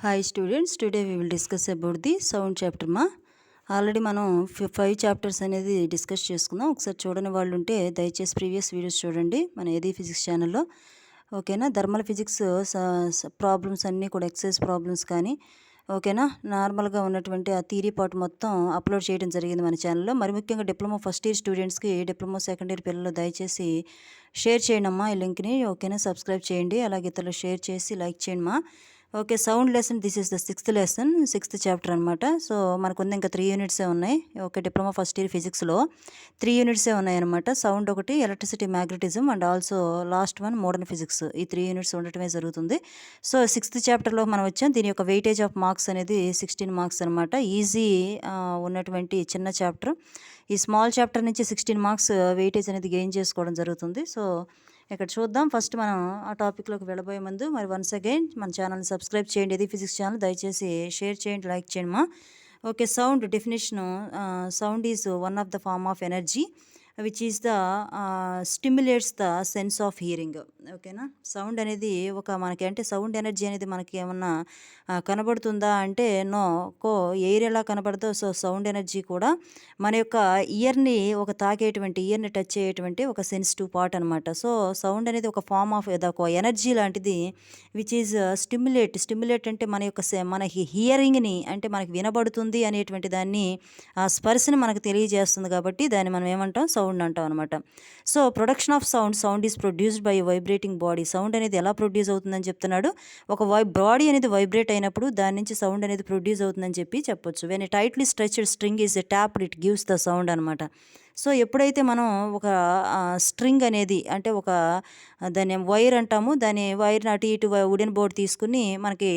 Hi students, today we will discuss about the sound chapter మా already మనం 5 chapters అనేది discuss చేసుకుందాం. ఒకసారి చూడని వాళ్ళు ఉంటే దయచేసి ప్రీవియస్ వీడియోస్ చూడండి మన ఏది ఫిజిక్స్ ఛానల్లో. ఓకేనా, థర్మల్ ఫిజిక్స్ ప్రాబ్లమ్స్ అన్నీ కూడా ఎక్సైజ్ ప్రాబ్లమ్స్ కానీ ఓకేనా నార్మల్గా ఉన్నటువంటి ఆ థియరీ పార్ట్ మొత్తం అప్లోడ్ చేయడం జరిగింది మన ఛానల్లో. మరి ముఖ్యంగా డిప్లొమా ఫస్ట్ ఇయర్ స్టూడెంట్స్కి, డిప్లొమా సెకండ్ ఇయర్ పిల్లలు దయచేసి షేర్ చేయండి అమ్మా ఈ లింక్ని. ఓకేనా, సబ్స్క్రైబ్ చేయండి, అలాగే ఇతరులు షేర్ చేసి లైక్ చేయండి మా. Okay, sound lesson, this is the 6th lesson, 6th chapter అనమాట. సో మనకు ఇంకా 3 యూనిట్సే ఉన్నాయి. ఓకే, డిప్లొమా ఫస్ట్ ఇయర్ ఫిజిక్స్లో 3 యూనిట్సే ఉన్నాయన్నమాట. సౌండ్ ఒకటి, electricity, magnetism and also last one modern physics. ఈ 3 యూనిట్స్ ఉండటమే జరుగుతుంది. సో 6th చాప్టర్లో మనం వచ్చాం. దీని యొక్క వెయిటేజ్ ఆఫ్ మార్క్స్ అనేది 16 మార్క్స్ అనమాట. ఈజీ ఉన్నటువంటి చిన్న చాప్టర్. ఈ స్మాల్ చాప్టర్ నుంచి 16 మార్క్స్ వెయిటేజ్ అనేది గెయిన్ చేసుకోవడం జరుగుతుంది. సో ఇక్కడ చూద్దాం. ఫస్ట్ మనం ఆ టాపిక్లోకి వెళ్ళబోయే ముందు మరి వన్స్ అగైన్ మన ఛానల్ని సబ్స్క్రైబ్ చేయండి. ఇది ఫిజిక్స్ ఛానల్, దయచేసి షేర్ చేయండి, లైక్ చేయండి మా. Okay, sound definition. Sound is one of the form of energy which is the stimulates the sense of hearing. ఓకేనా, సౌండ్ అనేది మనకి అంటే సౌండ్ ఎనర్జీ అనేది మనకి ఏమన్నా కనబడుతుందా అంటే నో. ఎయిర్ ఎలా కనబడదో సో సౌండ్ ఎనర్జీ కూడా మన యొక్క ఇయర్ని ఇయర్ని టచ్ అయ్యేటువంటి ఒక సెన్సిటివ్ పార్ట్ అనమాట. సో సౌండ్ అనేది ఒక ఫార్మ్ ఆఫ్ ఒక ఎనర్జీ లాంటిది విచ్ ఈజ్ స్టిమ్యులేట్ అంటే మన హియరింగ్ని అంటే మనకి వినబడుతుంది అనేటువంటి దాన్ని ఆ స్పర్శని మనకు తెలియజేస్తుంది. కాబట్టి దాన్ని మనం ఏమంటాం, సౌండ్ అంటాం అనమాట. So production of sound is produced by vibrating body. Sound అనేది ఎలా ప్రొడ్యూస్ అవుతుందని చెప్తున్నాడు. ఒక బాడీ అనేది వైబ్రేట్ అయినప్పుడు దాని నుంచి సౌండ్ అనేది ప్రొడ్యూస్ అవుతుందని చెప్పొచ్చు. When a tightly stretched string is a tapped it gives the sound అనమాట. సో ఎప్పుడైతే మనం ఒక స్ట్రింగ్ అనేది అంటే దాన్ని వైర్ అంటాము, దాని వైర్ని అటు ఇటు వుడెన్ బోర్డ్ తీసుకుని మనకి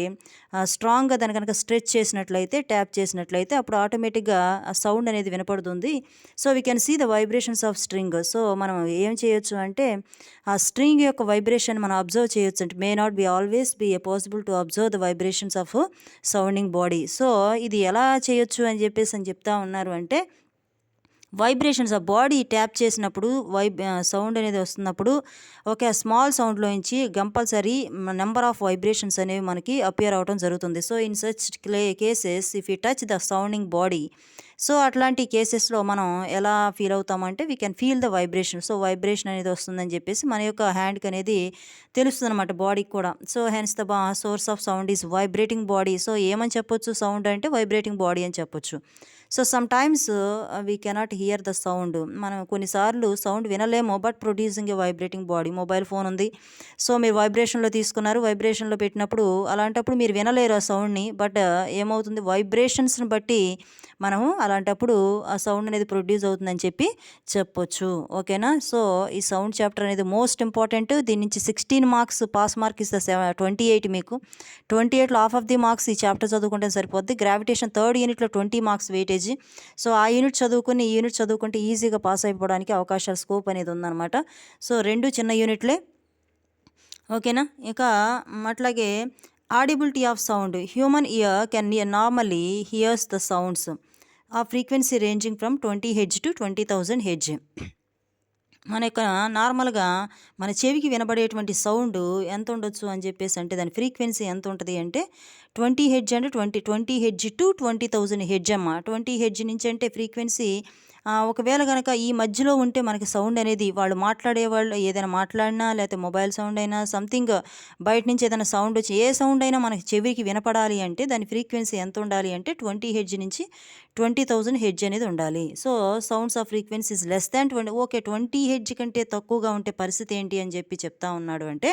స్ట్రాంగ్గా దాన్ని కనుక స్ట్రెచ్ చేసినట్లయితే, ట్యాప్ చేసినట్లయితే అప్పుడు ఆటోమేటిక్గా ఆ సౌండ్ అనేది వినపడుతుంది. So we can see the vibrations of string. So మనం ఏం చేయొచ్చు అంటే ఆ స్ట్రింగ్ యొక్క వైబ్రేషన్ మనం అబ్జర్వ్ చేయొచ్చు. అంటే may not be always be possible to observe the vibrations of sounding body. So ఇది ఎలా చేయొచ్చు అని చెప్తా ఉన్నారు అంటే వైబ్రేషన్స్ ఆ బాడీ ట్యాప్ చేసినప్పుడు సౌండ్ అనేది వస్తున్నప్పుడు ఓకే స్మాల్ సౌండ్లోంచి కంపల్సరీ నెంబర్ ఆఫ్ వైబ్రేషన్స్ అనేవి మనకి అపియర్ అవడం జరుగుతుంది. So in such cases if you touch the sounding body, so అట్లాంటి కేసెస్లో మనం ఎలా ఫీల్ అవుతామంటే we can feel the vibration. So vibration అనేది వస్తుందని చెప్పేసి మన యొక్క హ్యాండ్కి అనేది తెలుస్తుంది అనమాట, బాడీకి కూడా. So hence the source of sound is vibrating body. So ఏమని చెప్పొచ్చు, సౌండ్ అంటే వైబ్రేటింగ్ బాడీ అని చెప్పొచ్చు. So sometimes we cannot hear the sound. మనం కొన్నిసార్లు సౌండ్ వినలేము, but producing a vibrating body. Mobile phone ఉంది, సో మీరు వైబ్రేషన్లో తీసుకున్నారు, వైబ్రేషన్లో పెట్టినప్పుడు అలాంటప్పుడు మీరు వినలేరు ఆ సౌండ్ని, బట్ ఏమవుతుంది వైబ్రేషన్స్ని బట్టి మనము అలాంటప్పుడు ఆ సౌండ్ అనేది ప్రొడ్యూస్ అవుతుందని చెప్పొచ్చు. ఓకేనా, సో ఈ సౌండ్ చాప్టర్ అనేది మోస్ట్ ఇంపార్టెంట్. దీని నుంచి 16 marks, pass mark is the 28. మీకు 28లో హాఫ్ ఆఫ్ ది మార్క్స్ ఈ చాప్టర్ చదువుకుంటే సరిపోద్ది. గ్రావిటేషన్ 3rd యూనిట్లో 20 మార్క్స్ వెయిటేజ్. సో ఆ యూనిట్ చదువుకుని ఈ యూనిట్ చదువుకుంటే ఈజీగా పాస్ అయిపోవడానికి అవకాశాలు, స్కోప్ అనేది ఉందన్నమాట. సో 2 చిన్న యూనిట్లే. ఓకేనా, ఇక అట్లాగే audibility of sound. Human ear can normally hears the sounds a frequency ranging from 20 hertz to 20,000 hertz. మన యొక్క నార్మల్గా మన చెవికి వినబడేటువంటి సౌండ్ ఎంత ఉండొచ్చు అని చెప్పేసి అంటే దాని ఫ్రీక్వెన్సీ ఎంత ఉంటుంది అంటే 20 హెడ్జ్ అంటే 20 హెడ్జ్ టు 20,000 హెడ్జ్ అమ్మ. 20 హెడ్జ్ నుంచి అంటే ఫ్రీక్వెన్సీ ఒకవేళ కనుక ఈ మధ్యలో ఉంటే మనకి సౌండ్ అనేది వాళ్ళు ఏదైనా మాట్లాడినా లేకపోతే మొబైల్ సౌండ్ అయినా సంథింగ్ బయట నుంచి ఏదైనా సౌండ్ వచ్చి ఏ సౌండ్ అయినా మనకి చెవికి వినపడాలి అంటే దాని ఫ్రీక్వెన్సీ ఎంత ఉండాలి అంటే 20 హెడ్జ్ నుంచి 20,000 హెడ్జ్ అనేది ఉండాలి. So sounds of frequencies less than 20. Okay, 20 hedge కంటే తక్కువగా ఉంటే పరిస్థితి ఏంటి అని చెప్తా ఉన్నాడు అంటే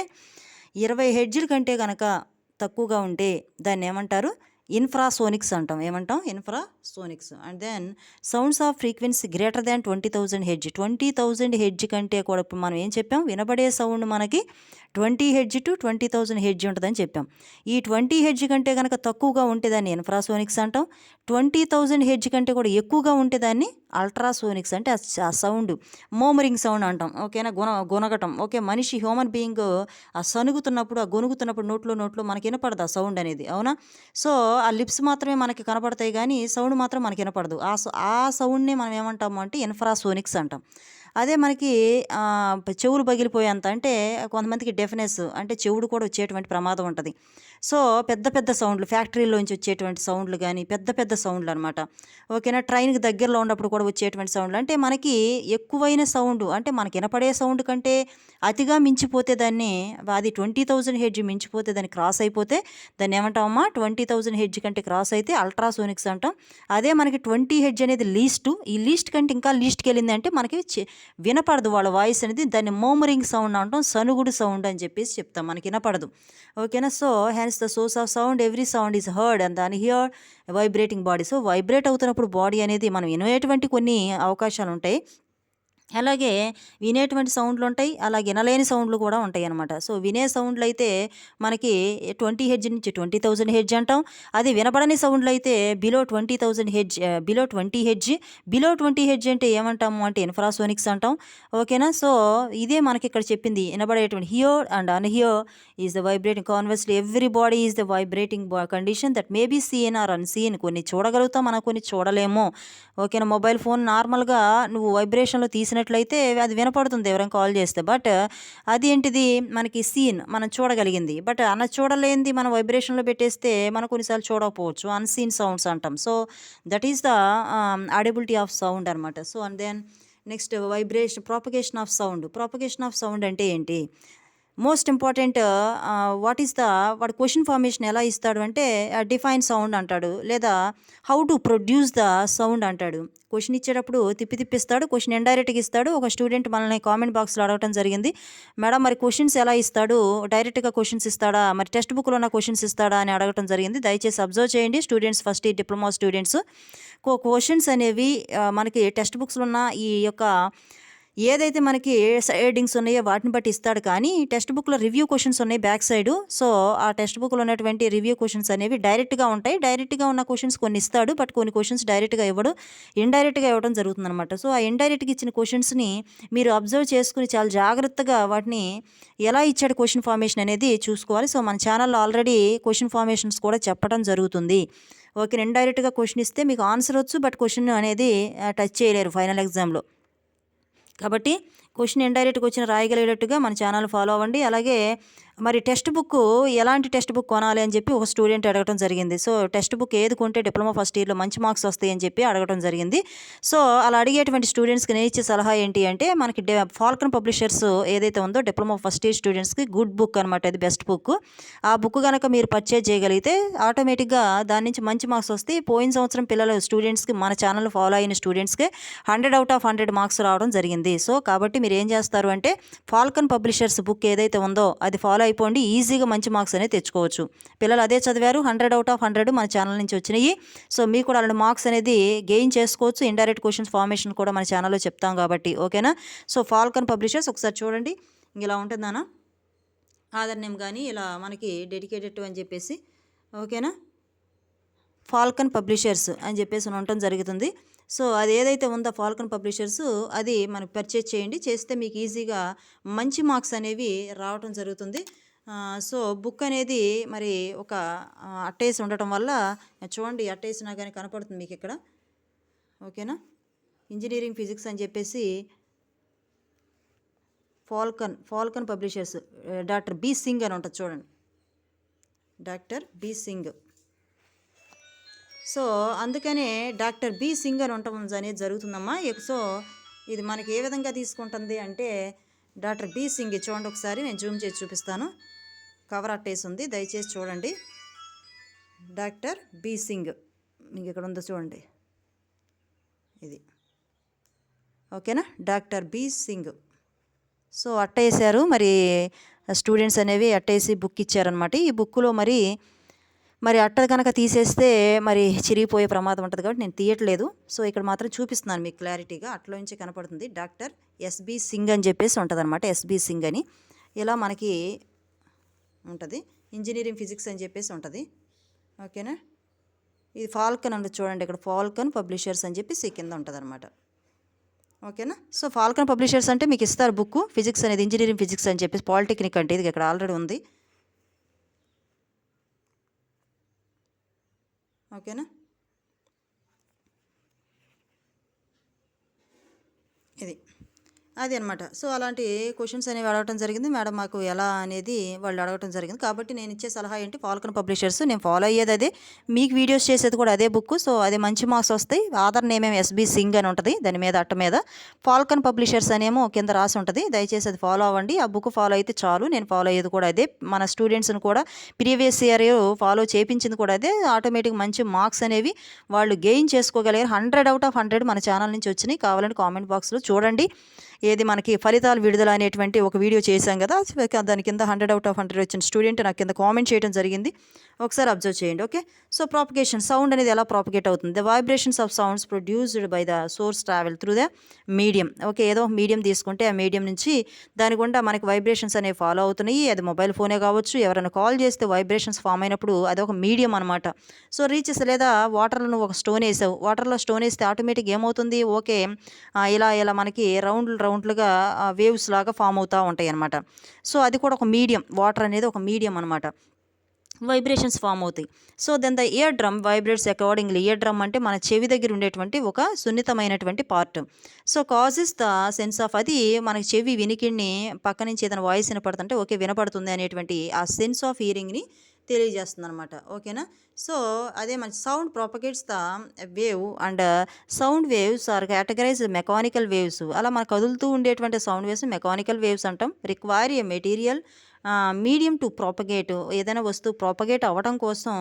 20 హెడ్జ్ల కంటే కనుక తక్కువగా ఉంటే దాన్ని ఏమంటారు, ఇన్ఫ్రాసోనిక్స్ అంటాం. ఏమంటాం, infrasonics. And then sounds of frequency greater than 20,000 hertz. 20,000 hertz కంటే కూడా ఇప్పుడు మనం ఏం చెప్పాం, వినబడే సౌండ్ మనకి 20 హెడ్జ్ టు 20,000 హెడ్జ్ ఉంటుందని చెప్పాం. ఈ 20 హెడ్జ్ కంటే కనుక తక్కువగా ఉంటే దాన్ని ఇన్ఫ్రాసోనిక్స్ అంటాం. 20,000 హెడ్జ్ కంటే కూడా ఎక్కువగా ఉంటే దాన్ని అల్ట్రాసోనిక్స్ అంటే ఆ సౌండ్ మోమరింగ్ సౌండ్ అంటాం. ఓకేనా, గొనగటం. ఓకే, మనిషి హ్యూమన్ బీయింగ్ ఆ సనుగుతున్నప్పుడు, ఆ గొనుగుతున్నప్పుడు నోట్లో మనకి వినపడదు ఆ సౌండ్ అనేది. అవునా, సో ఆ లిప్స్ మాత్రమే మనకి కనపడతాయి కానీ సౌండ్ మాత్రం మనకి వినపడదు. ఆ సౌండ్ని మనం ఏమంటాము అంటే ఇన్ఫ్రాసోనిక్స్ అంటాం. అదే మనకి చెవులు పగిలిపోయేంత అంటే కొంతమందికి డెఫ్నెస్ అంటే చెవుడు కూడా వచ్చేటువంటి ప్రమాదం ఉంటుంది. సో పెద్ద పెద్ద సౌండ్లు ఫ్యాక్టరీలోంచి వచ్చేటువంటి సౌండ్లు కానీ పెద్ద పెద్ద సౌండ్లు అనమాట. ఓకేనా, ట్రైన్కి దగ్గరలో ఉన్నప్పుడు కూడా వచ్చేటువంటి సౌండ్లు అంటే మనకి ఎక్కువైన సౌండ్ అంటే మనకి వినపడే సౌండ్ కంటే అతిగా మించిపోతే దాన్ని అది 20,000 హెడ్జ్ మించిపోతే దాన్ని క్రాస్ అయిపోతే దాన్ని ఏమంటామమ్మా 20,000 హెడ్జ్ కంటే క్రాస్ అయితే అల్ట్రాసోనిక్స్ అంటాం. అదే మనకి 20 హెడ్జ్ అనేది ఈ లీస్ట్ కంటే ఇంకా లీస్ట్కి వెళ్ళింది అంటే మనకి వినపడదు వాళ్ళ వాయిస్ అనేది. దాన్ని మోమరింగ్ సౌండ్ అంటాం, సనుగుడు సౌండ్ అని చెప్పేసి చెప్తాం, మనకి వినపడదు. ఓకేనా, so hence the source of sound every sound is heard and దాని hear vibrating body. So vibrate అవుతున్నప్పుడు బాడీ అనేది మనం వినేటువంటి కొన్ని అవకాశాలు ఉంటాయి, అలాగే వినేటువంటి సౌండ్లు ఉంటాయి, అలాగే వినలేని సౌండ్లు కూడా ఉంటాయి అన్నమాట. సో వినే సౌండ్లు అయితే మనకి 20 హెడ్జ్ నుంచి 20,000 హెడ్జ్ అంటాం. అది వినపడని సౌండ్లు అయితే బిలో 20,000 హెడ్జ్, బిలో 20 హెడ్జ్ అంటే ఏమంటాము అంటే ఇన్ఫ్రాసోనిక్స్ అంటాం. ఓకేనా, సో ఇదే మనకి ఇక్కడ చెప్పింది వినబడేటువంటి hear and unhear is the vibrating. Conversely every body is the vibrating condition that may be seen or unseen. కొన్ని చూడగలుగుతాం, మనం కొన్ని చూడలేము. ఓకేనా, మొబైల్ ఫోన్ నార్మల్గా నువ్వు వైబ్రేషన్లో తీసినట్లయితే అది వినపడుతుంది ఎవరైనా కాల్ చేస్తే, బట్ అది ఏంటిది మనకి సీన్ మనం చూడగలిగింది, బట్ చూడలేనిది మనం వైబ్రేషన్లో పెట్టేస్తే మనం కొన్నిసార్లు చూడకపోవచ్చు, అన్సీన్ సౌండ్స్ అంటాం. So that is the audibility of sound అనమాట. So and then next propagation of sound అంటే ఏంటి? మోస్ట్ ఇంపార్టెంట్ వాడు క్వశ్చన్ ఫార్మేషన్ ఎలా ఇస్తాడు అంటే డిఫైన్ సౌండ్ అంటాడు, లేదా how to produce the sound అంటాడు. క్వశ్చన్ ఇచ్చేటప్పుడు తిప్పిస్తాడు, క్వశ్చన్ ఇండైరెక్ట్గా ఇస్తాడు. ఒక స్టూడెంట్ మనల్ని కామెంట్ బాక్స్లో అడగటం జరిగింది, మేడం మరి క్వశ్చన్స్ ఎలా ఇస్తాడు, డైరెక్ట్గా క్వశ్చన్స్ ఇస్తాడా, మరి టెక్స్ట్ బుక్లో ఉన్న క్వశ్చన్స్ ఇస్తాడా అని అడగటం జరిగింది. దయచేసి అబ్జర్వ్ చేయండి students, first year diploma students. Questions అనేవి మనకి టెక్స్ట్ బుక్స్లో ఉన్న ఈ యొక్క ఏదైతే మనకి హెడ్డింగ్స్ ఉన్నాయో వాటిని బట్టి ఇస్తాడు, కానీ టెక్స్ట్ బుక్లో రివ్యూ క్వశ్చన్స్ ఉన్నాయి బ్యాక్ సైడ్. సో ఆ టెక్స్ట్ బుక్లో ఉన్నటువంటి రివ్యూ క్వశ్చన్స్ అనేవి డైరెక్ట్గా ఉంటాయి. డైరెక్ట్గా ఉన్న క్వశ్చన్స్ కొన్ని ఇస్తాడు, బట్ కొన్ని క్వశ్చన్స్ డైరెక్ట్గా ఇవ్వడు, ఇండైరెక్ట్గా ఇవ్వడం జరుగుతుంది అనమాట. సో ఆ ఇండైరెక్ట్గా ఇచ్చిన క్వశ్చన్స్ని మీరు అబ్జర్వ్ చేసుకుని చాలా జాగ్రత్తగా వాటిని ఎలా ఇచ్చాడు క్వశ్చన్ ఫార్మేషన్ అనేది చూసుకోవాలి. సో మన ఛానల్లో ఆల్రెడీ క్వశ్చన్ ఫార్మేషన్స్ కూడా చెప్పడం జరుగుతుంది. ఓకే, ఇండైరెక్ట్గా క్వశ్చన్ ఇస్తే మీకు ఆన్సర్ వచ్చు, బట్ క్వశ్చన్ అనేది టచ్ చేయలేరు ఫైనల్ ఎగ్జామ్లో. కాబట్టి క్వశ్చన్ ఇండైరెక్ట్గా వచ్చిన రాయగలిగేటట్టుగా మన ఛానల్ ఫాలో అవ్వండి. అలాగే మరి టెక్స్ట్ బుక్ ఎలాంటి టెక్స్ట్ బుక్ కొనాలి అని చెప్పి ఒక స్టూడెంట్ అడగడం జరిగింది. సో టెక్స్ట్ బుక్ ఏది కొంటే డిప్లొమా ఫస్ట్ ఇయర్లో మంచి మార్క్స్ వస్తాయి అని చెప్పి అడగడం జరిగింది. సో అలా అడిగేటువంటి స్టూడెంట్స్కి నేను ఇచ్చే సలహా ఏంటి అంటే మనకి ఫాల్కన్ పబ్లిషర్స్ ఏదైతే ఉందో డిప్లొమా ఫస్ట్ ఇయర్ స్టూడెంట్స్కి గుడ్ బుక్ అనమాట, అది బెస్ట్ బుక్. ఆ బుక్ కనుక మీరు పర్చేజ్ చేయగలిగితే ఆటోమేటిక్గా దాని నుంచి మంచి మార్క్స్ వస్తాయి. పోయిన సంవత్సరం స్టూడెంట్స్కి మన ఛానల్ ఫాలో అయిన స్టూడెంట్స్కి 100 out of 100 మార్క్స్ రావడం జరిగింది. సో కాబట్టి మీరు ఏం చేస్తారు అంటే ఫాల్కన్ పబ్లిషర్స్ బుక్ ఏదైతే ఉందో అది ఫాలో అయిపోండి, ఈజీగా మంచి మార్క్స్ అనేది తెచ్చుకోవచ్చు. పిల్లలు అదే చదివారు, 100 out of 100 మన ఛానల్ నుంచి వచ్చినాయి. సో మీకు కూడా అలాంటి మార్క్స్ అనేది గెయిన్ చేసుకోవచ్చు. ఇండైరెక్ట్ క్వశ్చన్స్ ఫార్మేషన్ కూడా మన ఛానల్లో చెప్తాం కాబట్టి. ఓకేనా, సో ఫాల్కన్ పబ్లిషర్స్ ఒకసారి చూడండి, ఇలా ఉంటుంది నాన్న ఆధార్ నేమ్ కానీ ఇలా మనకి డెడికేటెడ్ అని చెప్పేసి. ఓకేనా, ఫాల్కన్ పబ్లిషర్స్ అని చెప్పేసి ఉండటం జరుగుతుంది. సో అది ఏదైతే ఉందో ఫాల్కన్ పబ్లిషర్స్ అది మనకు పర్చేజ్ చేయండి, చేస్తే మీకు ఈజీగా మంచి మార్క్స్ అనేవి రావటం జరుగుతుంది. సో బుక్ అనేది మరి ఒక అట్టేసి ఉండటం వల్ల చూడండి, అట్టేసినా కానీ కనపడుతుంది మీకు ఇక్కడ. ఓకేనా, ఇంజనీరింగ్ ఫిజిక్స్ అని చెప్పేసి Falcon Publishers doctor B Singh అని ఉంటుంది చూడండి, డాక్టర్ బి సింగ్. సో అందుకనే డాక్టర్ బి సింగ్ అని ఉండటం అనేది జరుగుతుందమ్మా. సో ఇది మనకి ఏ విధంగా తీసుకుంటుంది అంటే డాక్టర్ బి సింగ్, చూడండి ఒకసారి నేను జూమ్ చేసి చూపిస్తాను, కవర్ అట్టేసి ఉంది, దయచేసి చూడండి. డాక్టర్ బి సింగ్ మీకు ఇక్కడ ఉందో చూడండి, ఇది. ఓకేనా, డాక్టర్ బి సింగ్. సో అట్టేసారు మరి స్టూడెంట్స్ అనేవి అట్టేసి బుక్ ఇచ్చారనమాట. ఈ బుక్లో మరి అట్ట కనుక తీసేస్తే మరి చిరిగిపోయే ప్రమాదం ఉంటుంది కాబట్టి నేను తీయట్లేదు. సో ఇక్కడ మాత్రం చూపిస్తున్నాను మీకు క్లారిటీగా, అట్లోంచి కనపడుతుంది డాక్టర్ ఎస్బి సింగ్ అని చెప్పేసి ఉంటుంది అనమాట, ఎస్బి సింగ్ అని ఇలా మనకి ఉంటుంది. ఇంజనీరింగ్ ఫిజిక్స్ అని చెప్పేసి ఉంటుంది. ఓకేనా, ఇది ఫాల్కన్ అని చూడండి, ఇక్కడ ఫాల్కన్ పబ్లిషర్స్ అని చెప్పేసి కింద ఉంటుంది అనమాట. ఓకేనా, సో ఫాల్కన్ పబ్లిషర్స్ అంటే మీకు ఇస్తారు బుక్, ఫిజిక్స్ అనేది ఇంజనీరింగ్ ఫిజిక్స్ అని చెప్పేసి పాలిటెక్నిక్ అంటే ఇది ఇక్కడ ఆల్రెడీ ఉంది. ఓకేనా, ఇది అది అనమాట. సో, అలాంటి క్వెషన్స్ అనేవి అడగటం జరిగింది. మేడం మాకు ఎలా అనేది వాళ్ళు అడగటం జరిగింది. కాబట్టి నేను ఇచ్చే సలహా ఏంటి, ఫాల్కన్ పబ్లిషర్స్ నేను ఫాలో అయ్యేది అదే. మీకు వీడియోస్ చేసేది కూడా అదే బుక్. సో, అది మంచి మార్క్స్ వస్తాయి. ఆథర్ నేమేమో ఎస్‌బి సింగ్ అని ఉంటది. దాని మీద అట్ట మీద ఫాల్కన్ పబ్లిషర్స్ అనేమో కింద రాసి ఉంటది. దయచేసి అది ఫాలో అవ్వండి. ఆ బుక్ ఫాలో అయితే చాలు. నేను ఫాలో అయ్యేది కూడా అదే. మన స్టూడెంట్స్‌ని కూడా ప్రీవియస్ ఇయర్ ఫాలో చేపించింది కూడా అదే. ఆటోమేటిక్ మంచి మార్క్స్ అనేవి వాళ్ళు గెయిన్ చేసుకోగలిగారు. 100 ఔట్ ఆఫ్ 100 మన ఛానల్ నుంచి వచ్చినాయి. కావాలంటే కామెంట్ బాక్స్‌లో చూడండి. ఏది మనకి ఫలితాలు విడుదల అనేటువంటి ఒక వీడియో చేశాం కదా, దాని కింద 100 ఔట్ ఆఫ్ 100 వచ్చిన స్టూడెంట్ నాకు కింద కామెంట్ చేయడం జరిగింది. ఒకసారి అబ్జర్వ్ చేయండి. ఓకే, సో ప్రాపగేషన్ సౌండ్ అనేది ఎలా ప్రాపగేట్ అవుతుంది. The vibrations of sounds produced by the source travel through the medium. Okay, ఏదో ఒక మీడియం తీసుకుంటే ఆ మీడియం నుంచి దాని గుండా మనకి వైబ్రేషన్స్ అనేవి ఫాలో అవుతున్నాయి. అది మొబైల్ ఫోనే కావచ్చు, ఎవరైనా కాల్ చేస్తే వైబ్రేషన్స్ ఫామ్ అయినప్పుడు అది ఒక మీడియం అనమాట. సో రీచెస్, లేదా వాటర్లో నువ్వు ఒక స్టోన్ వేసావు, వాటర్లో స్టోన్ వేస్తే ఆటోమేటిక్ ఏమవుతుంది, ఓకే ఇలా ఇలా మనకి రౌండ్లుగా వేవ్స్ లాగా ఫామ్ అవుతూ ఉంటాయి అన్నమాట. సో అది కూడా ఒక మీడియం, వాటర్ అనేది ఒక మీడియం అనమాట. వైబ్రేషన్స్ ఫామ్ అవుతాయి. So then the eardrum vibrates accordingly. Eardrum అంటే మన చెవి దగ్గర ఉండేటువంటి ఒక సున్నితమైనటువంటి part. So causes the sense of, అది మనకి చెవి వినికిడిని పక్క నుంచి ఏదైనా వాయిస్ వినపడుతుంటే ఓకే వినపడుతుంది అనేటువంటి ఆ సెన్స్ ఆఫ్ హియరింగ్ని తెలియజేస్తుంది అనమాట. ఓకేనా. సో అదే మన sound propagates the wave and sound waves are categorise mechanical waves. అలా మన కదులుతూ ఉండేటువంటి సౌండ్ వేవ్స్ మెకానికల్ వేవ్స్ అంటాం. Require a material medium to propagate. ఏదైనా వస్తువు ప్రాపగేట్ అవ్వడం కోసం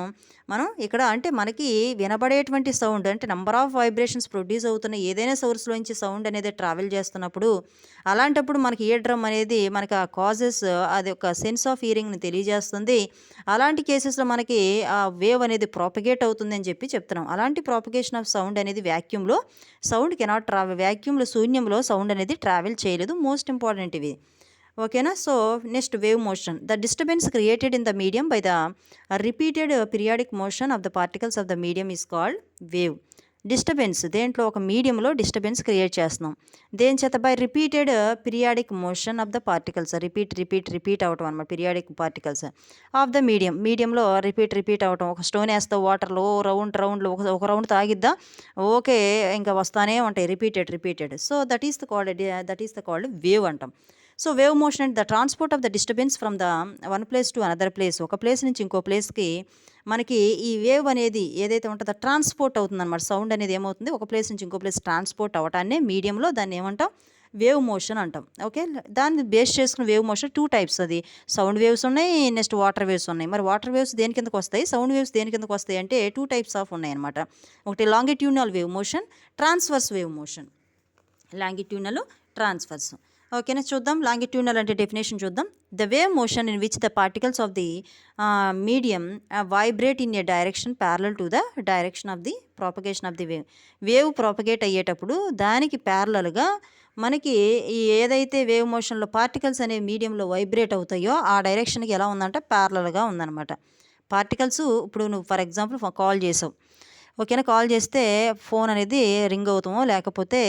మనం ఇక్కడ అంటే మనకి వినబడేటువంటి సౌండ్ అంటే నెంబర్ ఆఫ్ వైబ్రేషన్స్ ప్రొడ్యూస్ అవుతున్న ఏదైనా సోర్స్లోంచి సౌండ్ అనేది ట్రావెల్ చేస్తున్నప్పుడు, అలాంటప్పుడు మనకి ఇయర్ డ్రమ్ అనేది మనకి ఆ కాజెస్, అది ఒక సెన్స్ ఆఫ్ హియరింగ్ని తెలియజేస్తుంది. అలాంటి కేసెస్లో మనకి ఆ వేవ్ అనేది ప్రాపగేట్ అవుతుంది అని చెప్తున్నాం. అలాంటి ప్రాపగేషన్ ఆఫ్ సౌండ్ అనేది వ్యాక్యూమ్లో సౌండ్ కెనాట్ ట్రావెల్. వ్యాక్యూమ్లో శూన్యంలో సౌండ్ అనేది ట్రావెల్ చేయలేదు. మోస్ట్ ఇంపార్టెంట్ ఇవి. ఓకేనా. So next wave motion. The disturbance created in the medium by the repeated periodic motion of the particles of the medium is called wave. Disturbance, దేంట్లో ఒక మీడియంలో disturbance create చేస్తున్నాం. దేని చేత, by repeated periodic motion of the particles. Repeat అవటం అనమాట. Periodic particles of the మీడియంలో repeat అవటం. ఒక స్టోన్ వేస్తావు వాటర్లో, రౌండ్లో ఒక రౌండ్ తాగిద్దా, ఓకే ఇంకా వస్తానే ఉంటాయి repeated. So that is the called wave అంటాం. So wave motion and the transport of the disturbance from the one place to another place. ఒక ప్లేస్ నుంచి ఇంకో ప్లేస్కి మనకి ఈ వేవ్ అనేది ఏదైతే ఉంటుందో ట్రాన్స్పోర్ట్ అవుతుంది అనమాట. సౌండ్ అనేది ఏమవుతుంది, ఒక ప్లేస్ నుంచి ఇంకో ప్లేస్ ట్రాన్స్పోర్ట్ అవ్వటాన్ని మీడియంలో దాన్ని ఏమంటాం, వేవ్ మోషన్ అంటాం. ఓకే, దాన్ని బేస్ చేసుకున్న వేవ్ మోషన్ 2 టైప్స్. అది సౌండ్ వేవ్స్ ఉన్నాయి, నెక్స్ట్ వాటర్ వేవ్స్ ఉన్నాయి. మరి వాటర్ వేవ్స్ దేని కిందకు వస్తాయి, సౌండ్ వేవ్స్ దేని కిందకు వస్తాయి అంటే 2 టైప్స్ ఆఫ్ ఉన్నాయి అనమాట. ఒకటి longitudinal wave motion, transverse wave motion. Longitudinal, transverse. ఓకేనా. చూద్దాం లాంగిట్యూడినల్ అంటే డెఫినేషన్ చూద్దాం. The wave motion in which the particles of the medium vibrate in a direction parallel to the direction of the propagation of the wave. Wave propagate అయ్యేటప్పుడు దానికి ప్యారలల్గా మనకి ఈ ఏదైతే వేవ్ మోషన్లో పార్టికల్స్ అనే మీడియంలో వైబ్రేట్ అవుతాయో ఆ డైరెక్షన్కి ఎలా ఉందంటే ప్యారలల్గా ఉందన్నమాట. పార్టికల్స్ ఇప్పుడు నువ్వు ఫర్ ఎగ్జాంపుల్ కాల్ చేసావు, ఓకేనా. కాల్ చేస్తే ఫోన్ అనేది రింగ్ అవుతామో లేకపోతే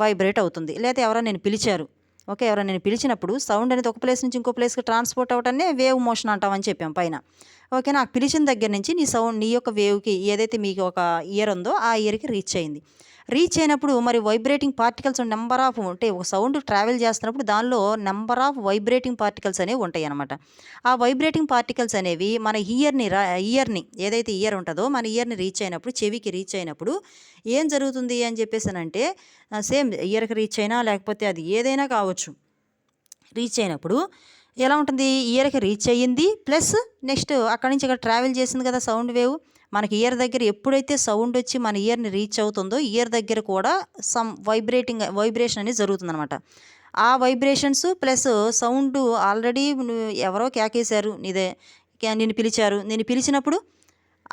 వైబ్రేట్ అవుతుంది. లేకపోతే ఎవరైనా నేను పిలిచారు, ఓకే, ఎవరైనా నేను పిలిచినప్పుడు సౌండ్ అనేది ఒక ప్లేస్ నుంచి ఇంకో ప్లేస్కి ట్రాన్స్పోర్ట్ అవటాన్ని వేవ్ మోషన్ అంటామని చెప్పాం పైన. ఓకే, నాకు పిలిచిన దగ్గర నుంచి నీ యొక్క వేవ్కి ఏదైతే మీకు ఒక ఇయర్ ఉందో ఆ ఇయర్కి రీచ్ అయింది. రీచ్ అయినప్పుడు మరి వైబ్రేటింగ్ పార్టికల్స్ నెంబర్ ఆఫ్ అంటే ఒక సౌండ్ ట్రావెల్ చేస్తున్నప్పుడు దానిలో నెంబర్ ఆఫ్ వైబ్రేటింగ్ పార్టికల్స్ అనేవి ఉంటాయి అన్నమాట. ఆ వైబ్రేటింగ్ పార్టికల్స్ అనేవి మన ఇయర్ని ఏదైతే ఇయర్ ఉంటుందో మన ఇయర్ని రీచ్ అయినప్పుడు, చెవికి రీచ్ అయినప్పుడు ఏం జరుగుతుంది అని చెప్పేసానంటే, సేమ్ ఇయర్కి రీచ్ అయినా లేకపోతే అది ఏదైనా కావచ్చు, రీచ్ అయినప్పుడు ఎలా ఉంటుంది, ఇయర్కి రీచ్ అయ్యింది ప్లస్ నెక్స్ట్ అక్కడి నుంచి ఇక్కడ ట్రావెల్ చేసింది కదా సౌండ్ వేవ్. మనకి ఇయర్ దగ్గర ఎప్పుడైతే సౌండ్ వచ్చి మన ఇయర్ని రీచ్ అవుతుందో ఇయర్ దగ్గర కూడా సమ్ వైబ్రేషన్ అనేది జరుగుతుందనమాట. ఆ వైబ్రేషన్స్ ప్లస్ సౌండ్ ఆల్రెడీ ఎవరో కేకేశారు, నిన్ను పిలిచారు, నేను పిలిచినప్పుడు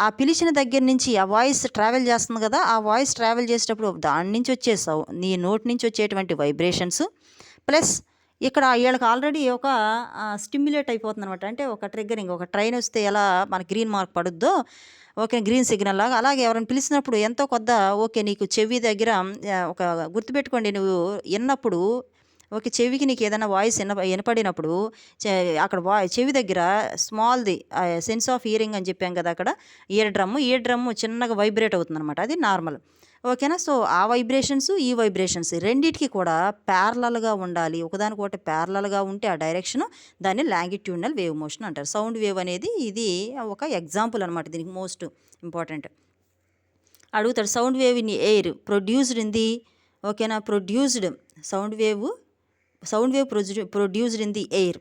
ఆ పిలిచిన దగ్గర నుంచి ఆ వాయిస్ ట్రావెల్ చేస్తుంది కదా, ఆ వాయిస్ ట్రావెల్ చేసేటప్పుడు దాని నుంచి వచ్చే నీ నోటి నుంచి వచ్చేటువంటి వైబ్రేషన్స్ ప్లస్ ఇక్కడ వీళ్ళకి ఆల్రెడీ ఒక స్టిమ్యులేట్ అయిపోతుంది అనమాట. అంటే ఒక ట్రిగ్గరింగ్, ఒక ట్రైన్ వస్తే ఎలా మన గ్రీన్ మార్క్ పడుద్దో, ఓకే, గ్రీన్ సిగ్నల్ లాగా అలాగే ఎవరైనా పిలిచినప్పుడు ఎంతో కొద్ద ఓకే నీకు చెవి దగ్గర ఒక గుర్తుపెట్టుకోండి, నువ్వు విన్నప్పుడు ఓకే, చెవికి నీకు ఏదైనా వాయిస్ వినపడినప్పుడు అక్కడ చెవి దగ్గర స్మాల్ది సెన్స్ ఆఫ్ హియరింగ్ అని చెప్పాం కదా, అక్కడ ఇయర్ డ్రమ్ చిన్నగా వైబ్రేట్ అవుతుంది అనమాట, అది నార్మల్. ఓకేనా. సో ఆ వైబ్రేషన్స్ ఈ వైబ్రేషన్స్ రెండింటికి కూడా ప్యారలల్గా ఉండాలి, ఒకదానికొకటి ప్యారలల్గా ఉంటే ఆ డైరెక్షను దాన్ని లాంగిట్యూడినల్ వేవ్ మోషన్ అంటారు. సౌండ్ వేవ్ అనేది ఇది ఒక ఎగ్జాంపుల్ అనమాట, దీనికి మోస్ట్ ఇంపార్టెంట్. అడుగుతాడు sound wave in air produced in the, ఓకేనా, sound wave produced in the air,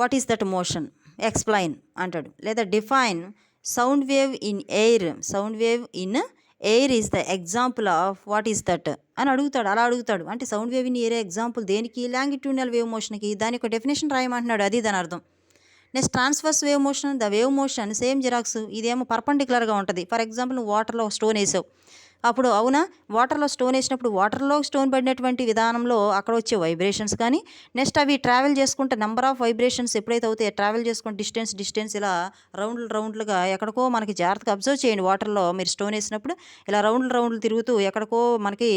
what is that motion, explain అంటాడు. లేదా define sound wave in air is the example of what is that అని అడుగుతాడు. అలా అడుగుతాడు అంటే sound wave in air example దేనికి, longitudinal wave మోషన్కి, దాని ఒక డెఫినేషన్ రాయమంటున్నాడు, అది దాని అర్థం. Next transverse wave motion, the wave motion same xerox, ఇదేమో పర్పెండిక్యులర్గా ఉంటుంది. ఫర్ ఎగ్జాంపుల్ నువ్వు వాటర్లో స్టోన్ వేసావు, అప్పుడు అవునా వాటర్లో స్టోన్ వేసినప్పుడు వాటర్లో స్టోన్ పడినటువంటి విధానంలో అక్కడ వచ్చే వైబ్రేషన్స్ కానీ, నెక్స్ట్ అవి ట్రావెల్ చేసుకుంటే నెంబర్ ఆఫ్ వైబ్రేషన్స్ ఎప్పుడైతే అవుతాయో ట్రావెల్ చేసుకుంటే డిస్టెన్స్ ఇలా రౌండ్లుగా ఎక్కడికో మనకి జాగ్రత్తగా అబ్జర్వ్ చేయండి. వాటర్లో మీరు స్టోన్ వేసినప్పుడు ఇలా రౌండ్లు తిరుగుతూ ఎక్కడికో మనకి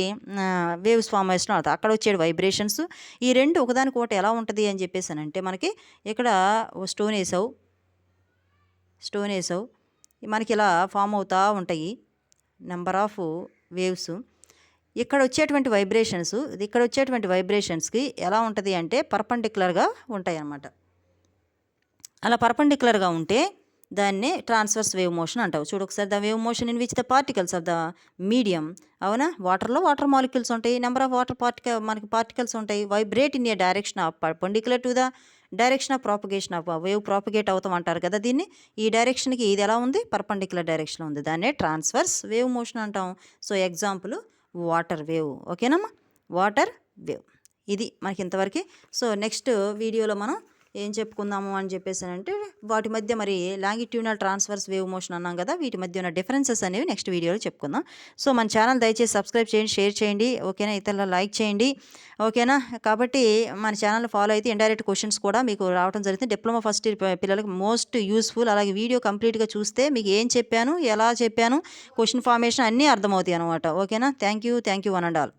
వేవ్స్ ఫామ్ వేసిన అక్కడ వచ్చే వైబ్రేషన్స్, ఈ రెండు ఒకదానికొకటి ఎలా ఉంటుంది అని చెప్పేసానంటే, మనకి ఇక్కడ స్టోన్ వేసావు మనకి ఇలా ఫామ్ అవుతూ ఉంటాయి నెంబర్ ఆఫ్ వేవ్స్. ఇక్కడ వచ్చేటువంటి వైబ్రేషన్స్కి ఎలా ఉంటుంది అంటే పర్పెండిక్యులర్గా ఉంటాయి అన్నమాట. అలా పర్పెండిక్యులర్గా ఉంటే దాన్ని ట్రాన్స్వర్స్ వేవ్ మోషన్ అంటావు. చూడు ఒకసారి, the wave motion in which the particles of the medium, అవునా, వాటర్ మాలిక్యూల్స్ ఉంటాయి, నెంబర్ ఆఫ్ మనకి పార్టికల్స్ ఉంటాయి, vibrate in a direction of perpendicular to the direction of propagation of wave propagate అవుతాం అంటారు కదా దీన్ని. ఈ డైరెక్షన్కి ఇది ఎలా ఉంది, పర్పెండిక్యులర్ డైరెక్షన్ ఉంది, దాన్నే ట్రాన్స్వర్స్ వేవ్ మోషన్ అంటాం. సో ఎగ్జాంపుల్ వాటర్ వేవ్, ఓకేనమ్మా, వాటర్ వేవ్. ఇది మనకి ఇంతవరకు. సో నెక్స్ట్ వీడియోలో మనం ఏం చెప్పుకుందాము అని చెప్పేసానంటే, వాటి మధ్య మరి లాంగిట్యూడినల్ ట్రాన్స్వర్స్ వేవ్ మోషన్ అన్నాం కదా, వీటి మధ్య ఉన్న డిఫరెన్సెస్ అనేవి నెక్స్ట్ వీడియోలో చెప్పుకుందాం. సో మన ఛానల్ దయచేసి సబ్స్క్రైబ్ చేయండి, షేర్ చేయండి, ఓకేనా, ఇతరుల లైక్ చేయండి, ఓకేనా. కాబట్టి మన ఛానల్ ఫాలో అయితే ఇండైరెక్ట్ క్వశ్చన్స్ కూడా మీకు రావడం జరుగుతుంది. డిప్లొమా ఫస్ట్ ఇయర్ పిల్లలకు మోస్ట్ యూస్ఫుల్. అలాగే వీడియో కంప్లీట్గా చూస్తే మీకు ఏం చెప్పాను, ఎలా చెప్పాను, క్వశ్చన్ ఫార్మేషన్ అన్నీ అర్థమవుతాయి అనమాట. ఓకేనా. Thank you one and all.